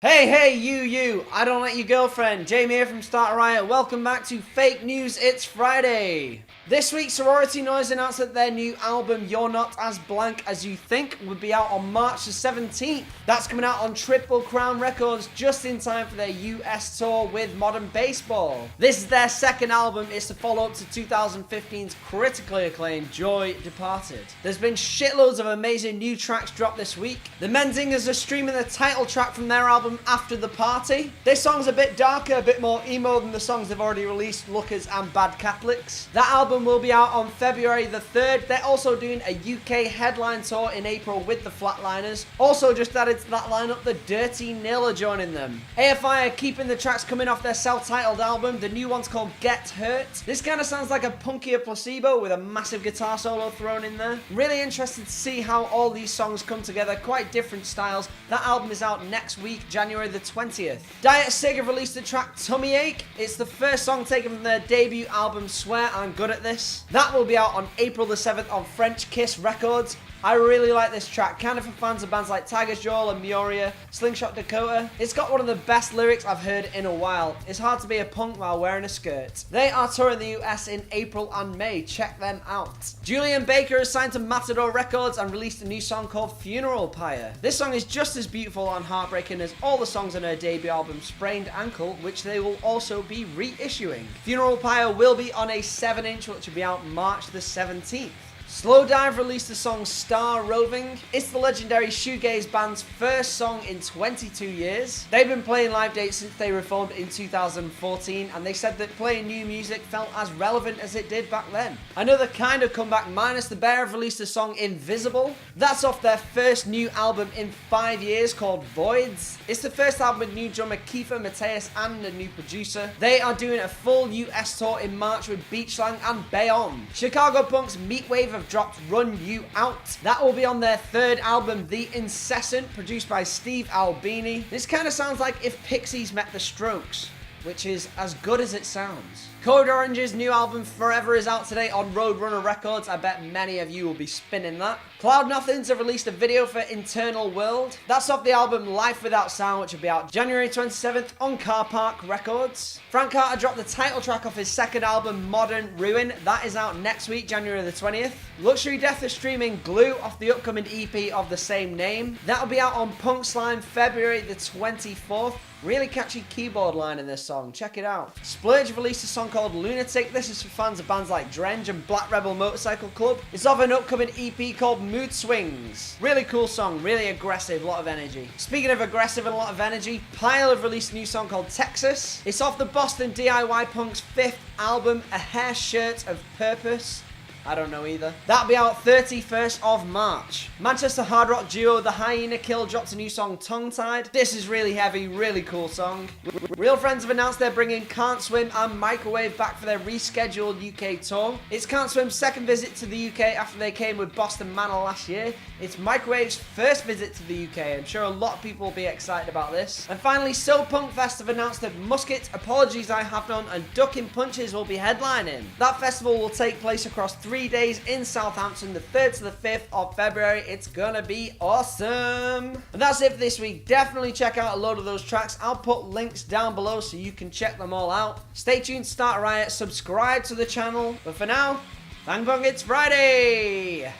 Hey, you! I don't like your girlfriend. Jamie here from Riot. Welcome back to Fake News. It's Friday. This week, Sorority Noise announced that their new album, You're Not As Blank As You Think, would be out on March the 17th. That's coming out on Triple Crown Records just in time for their US tour with Modern Baseball. This is their second album. It's the follow-up to 2015's critically acclaimed Joy Departed. There's been shitloads of amazing new tracks dropped this week. The Menzingers are streaming the title track from their album After the Party. This song's a bit darker, a bit more emo than the songs they've already released, Lookers and Bad Catholics. That album will be out on February the 3rd. They're also doing a UK headline tour in April with the Flatliners. Also just added to that lineup, the Dirty Nil are joining them. AFI are keeping the tracks coming off their self-titled album. The new one's called Get Hurt. This kind of sounds like a punkier Placebo with a massive guitar solo thrown in there. Really interested to see how all these songs come together, quite different styles. That album is out next week, January the 20th. Diet Sig have released the track Tummy Ache. It's the first song taken from their debut album Swear I'm Good At This. That will be out on April the 7th on French Kiss Records. I really like this track, kind of for fans of bands like Tiger's Jaw and Mioria, Slingshot Dakota. It's got one of the best lyrics I've heard in a while. It's hard to be a punk while wearing a skirt. They are touring the US in April and May. Check them out. Julian Baker has signed to Matador Records and released a new song called Funeral Pyre. This song is just as beautiful and heartbreaking as all the songs on her debut album Sprained Ankle, which they will also be reissuing. Funeral Pyre will be on a 7-inch, which will be out March the 17th. Slowdive released the song Star Roving. It's the legendary shoegaze band's first song in 22 years. They've been playing live dates since they reformed in 2014, and they said that playing new music felt as relevant as it did back then. Another kind of comeback, Minus the Bear have released the song Invisible. That's off their first new album in 5 years called Voids. It's the first album with new drummer Kiefer Mateus and a new producer. They are doing a full US tour in March with Beachlang and Bayonne. Chicago Punk's Meatwave have dropped Run You Out. That will be on their third album, The Incessant, produced by Steve Albini. This kind of sounds like if Pixies met the Strokes, which is as good as it sounds. Code Orange's new album Forever is out today on Roadrunner Records. I bet many of you will be spinning that. Cloud Nothings have released a video for Internal World. That's off the album Life Without Sound, which will be out January 27th on Car Park Records. Frank Carter dropped the title track off his second album Modern Ruin. That is out next week, January the 20th. Luxury Death is streaming Glue off the upcoming EP of the same name. That will be out on Punk Slime February the 24th. Really catchy keyboard line in this song, check it out. Splurge released a song called Lunatic. This is for fans of bands like Drenge and Black Rebel Motorcycle Club. It's off an upcoming EP called Mood Swings. Really cool song, really aggressive, a lot of energy. Speaking of aggressive and a lot of energy, Pyre have released a new song called Texas. It's off the Boston DIY Punk's 5th album, A Hair Shirt of Purpose. I don't know either. That'll be out 31st of March. Manchester hard rock duo The Hyena Kill dropped a new song, Tongue Tied. This is really heavy, really cool song. Real Friends have announced they're bringing Can't Swim and Microwave back for their rescheduled UK tour. It's Can't Swim's second visit to the UK after they came with Boston Manor last year. It's Microwave's first visit to the UK. I'm sure a lot of people will be excited about this. And finally, So Punk Fest have announced that Musket, Apologies I Have None, and Ducking Punches will be headlining. That festival will take place across 3 days in Southampton, the 3rd to the 5th of February. It's gonna be awesome. And that's it for this week. Definitely check out a load of those tracks. I'll put links down below so you can check them all out. Stay tuned to Start Riot, subscribe to the channel. But for now, bang bong, it's Friday!